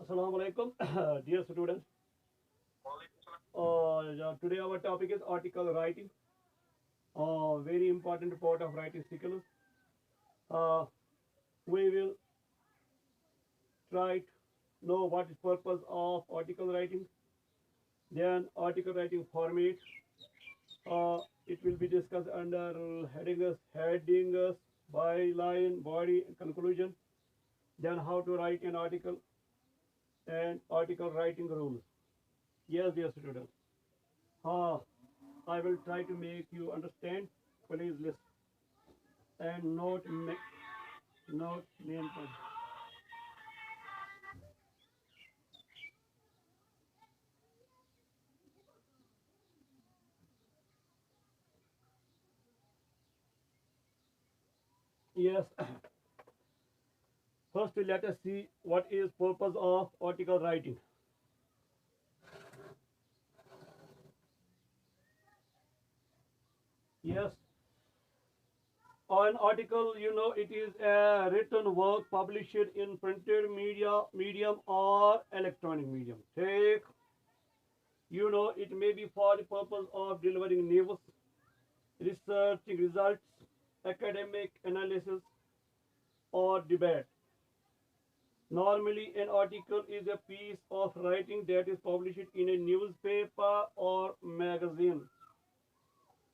Assalamu alaikum, dear students. Today our topic is article writing. Very important part of writing skills. Uh, we will try to know what is purpose of article writing. Then article writing format. It will be discussed under headings, byline, body, conclusion. Then how to write an article and article writing rules. Yes, dear students. Uh, I will try to make you understand. Please listen and note main point. Yes. First, let us see what is purpose of article writing. Yes, an article, it is a written work published in printed medium or electronic medium. It may be for the purpose of delivering news, researching results, academic analysis, or debate. Normally, an article is a piece of writing that is published in a newspaper or magazine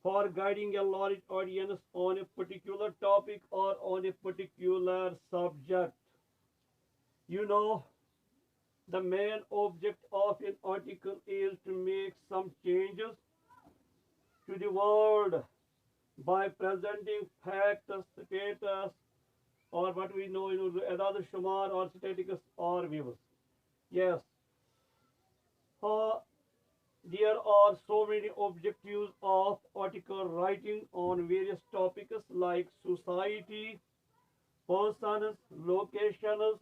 for guiding a large audience on a particular topic or on a particular subject. You know, the main object of an article is to make some changes to the world by presenting facts, status, or what we know in Urdu, another shumar or statistics or views. Yes, uh, there are so many objectives of article writing on various topics like society, persons, locations,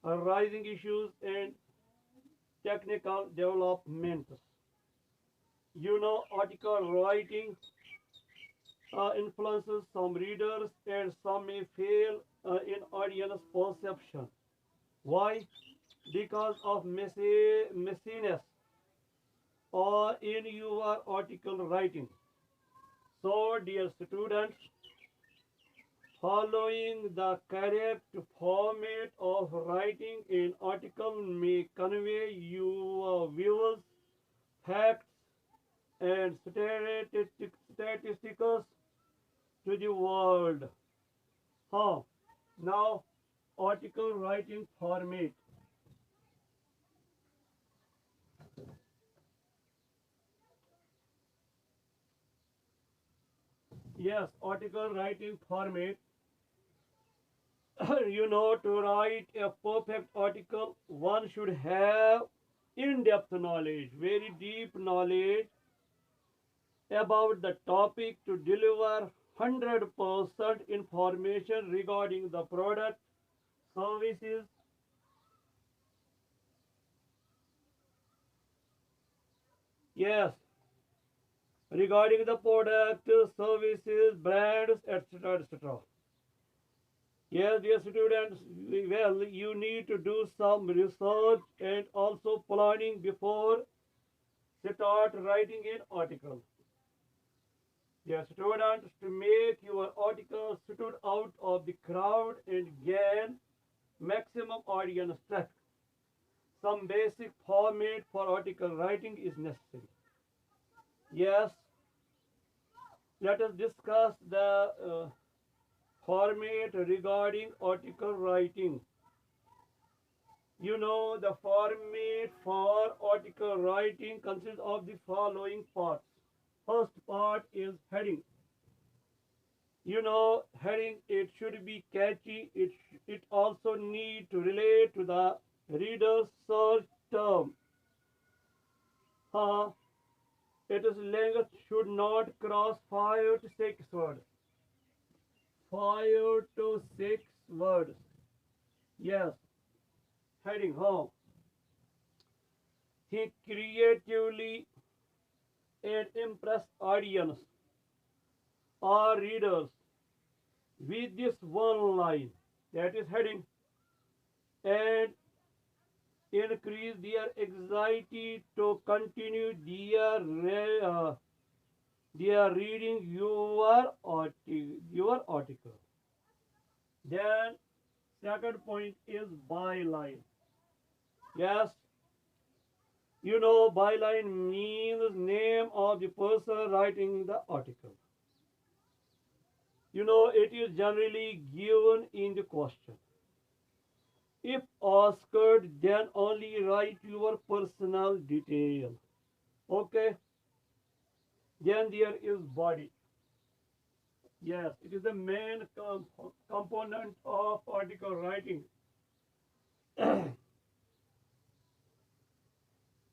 rising issues, and technical developments. Article writing influences some readers and some may fail in audience perception. Why? Because of messiness or in your article writing. So, dear students, following the correct format of writing an article may convey your views, facts, and statistics to the world. How? Now, article writing format. Yes, article writing format. To write a perfect article, one should have in depth knowledge, very deep knowledge about the topic to deliver 100% information regarding the product, services. Yes, regarding the product, services, brands, etc. etc. Yes, dear students, well, you need to do some research and also planning before start writing an article. Dear students, to make your article stood out of the crowd and gain maximum audience traffic, some basic format for article writing is necessary. Yes, let us discuss the format regarding article writing. The format for article writing consists of the following parts. First part is heading. Heading, it should be catchy. It also need to relate to the reader's search term. Uh, its length should not cross 5 to 6 words. 5 to 6 words. Yes, heading home. Think creatively and impress audience or readers with this one line, that is heading, and increase their anxiety to continue their reading your article. Then second point is byline. Yes, you know byline means name of the person writing the article. You know it is generally given in the question. If asked, then only write your personal detail. Okay. Then there is body. Yes, it is the main component of article writing.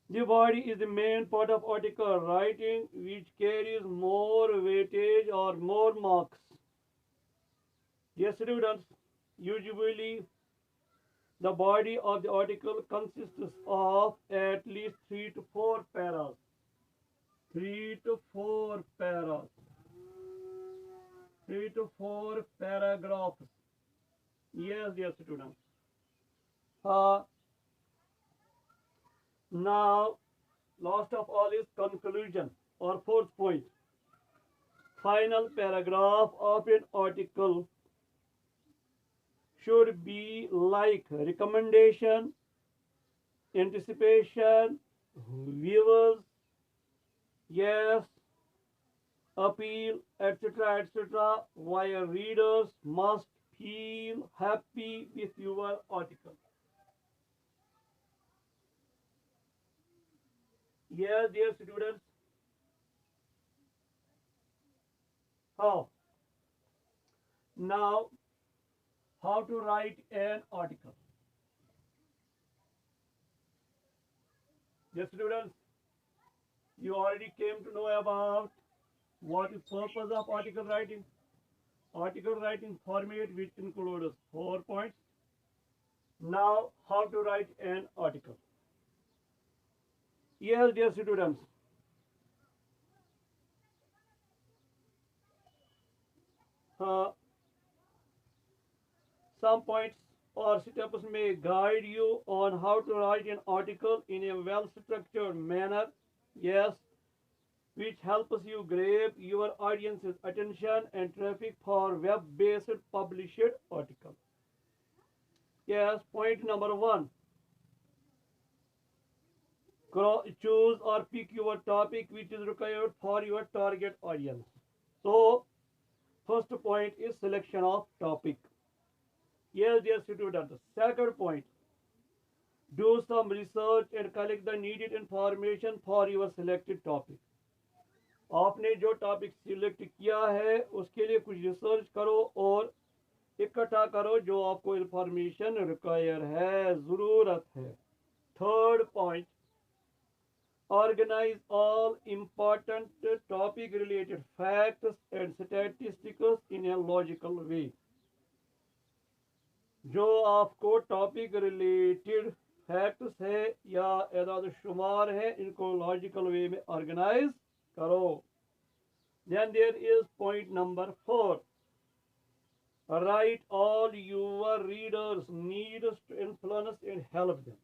The body is the main part of article writing which carries more weightage or more marks. Yes, students, usually the body of the article consists of at least 3 to 4 paras. 3 to 4 paras. 3 to 4 paragraphs. Yes, dear students. Uh, Now, last of all is conclusion or fourth point. Final paragraph of an article should be like recommendation, anticipation, viewers, yes, appeal, etc., etc., while readers must feel happy with your article. Yes, dear students, how? Now, how to write an article. Dear students, you already came to know about what is purpose of article writing. Article writing format which includes 4 points. Now, how to write an article. Yes, dear students. Uh, some points or steps may guide you on how to write an article in a well-structured manner. Yes, which helps you grab your audience's attention and traffic for web-based published article. Yes, point number 1. Choose or pick your topic which is required for your target audience. So, first point is selection of topic. Yes, dear students. Second point, do some research and collect the needed information for your selected topic. आपने जो topic select किया है उसके लिए कुछ research करो और इकट्ठा करो जो आपको इंफॉर्मेशन रिक्वायर है, ज़रूरत है. Third point, organize all important topic related facts and statistics in a logical way. जो आपको टॉपिक रिलेटेड फैक्ट्स है या एदाद शुमार है इनको लॉजिकल वे में ऑर्गेनाइज करो. Then there is point number 4. Write all your readers needs to influence and help them.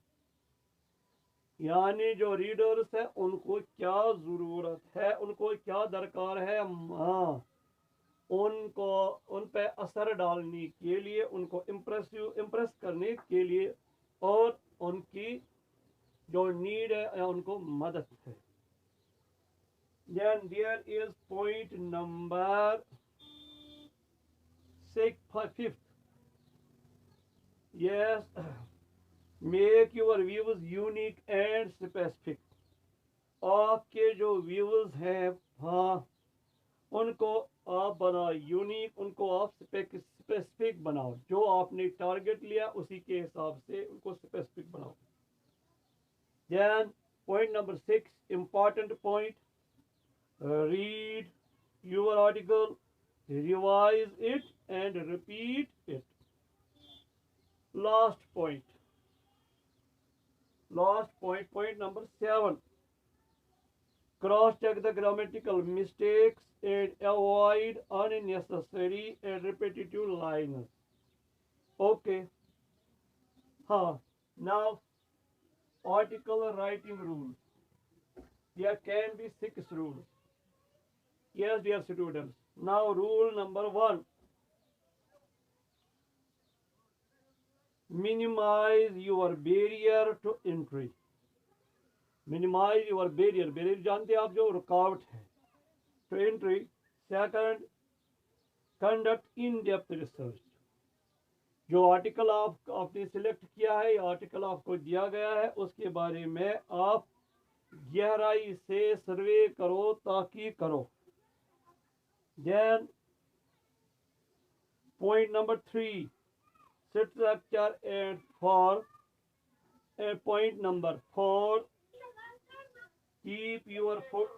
यानी जो रीडर्स है उनको क्या ज़रूरत है, उनको क्या दरकार है, हाँ, उनको उन पे असर डालने के लिए, उनको इम्प्रेस करने के लिए और उनकी जो नीड है उनको मदद है. Then there is point number 5th. Yes, make your views unique and specific. आपके जो व्यूज हैं, हाँ, उनको आप बनाओ यूनिक, उनको आप स्पेसिफिक बनाओ. जो आपने टारगेट लिया उसी के हिसाब से उनको स्पेसिफिक बनाओ. Then point number 6, important point. Read your article, revise it and repeat it. Last point, point number 7. Cross check the grammatical mistakes and avoid unnecessary and repetitive lines. Okay. Now article writing rules. There can be 6 rules. Yes, dear students. Now, rule number 1. Minimize your barrier to entry. Minimize your barrier. Barrier जानते हैं आप, जो रुकावट है. To entry. Second, conduct in-depth research. जो article आपने select किया है, आर्टिकल आपको दिया गया है, उसके बारे में आप गहराई से सर्वे करो, ताकि करो. Then point number 3, structure and for point number 4, keep your foot.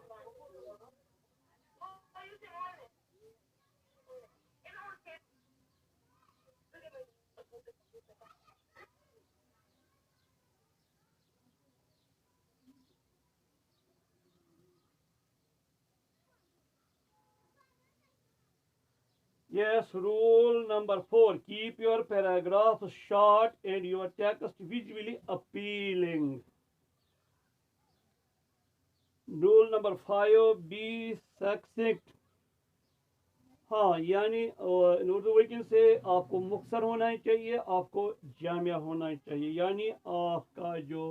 Yes, rule number 4, keep your paragraph short and your text visually appealing. Rule number 5, be succinct. हाँ, यानी उर्दू वर्किंग से आपको मुख्तसर होना ही चाहिए, आपको जामिया होना ही चाहिए, यानी आपका जो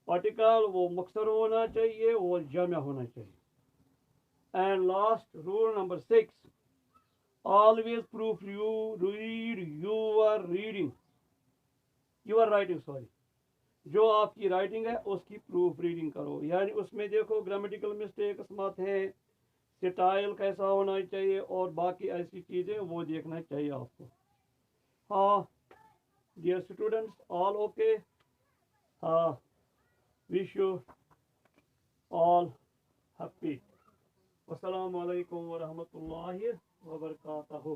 आर्टिकल वो मुख्तसर होना चाहिए, वो जामिया होना चाहिए. And last rule number 6, always proofread your writing, sorry. जो आपकी राइटिंग है उसकी प्रूफ रीडिंग करो, यानी उसमें देखो ग्रामेटिकल मिस्टेक्स मत हैं, स्टाइल कैसा होना चाहिए और बाकी ऐसी चीज़ें वो देखना चाहिए आपको. हाँ डियर स्टूडेंट्स, ऑल ओके. हाँ, विश यू ऑल हैप्पी. अस्सलामु अलैकुम व रहमतुल्लाहि व बरकातहू.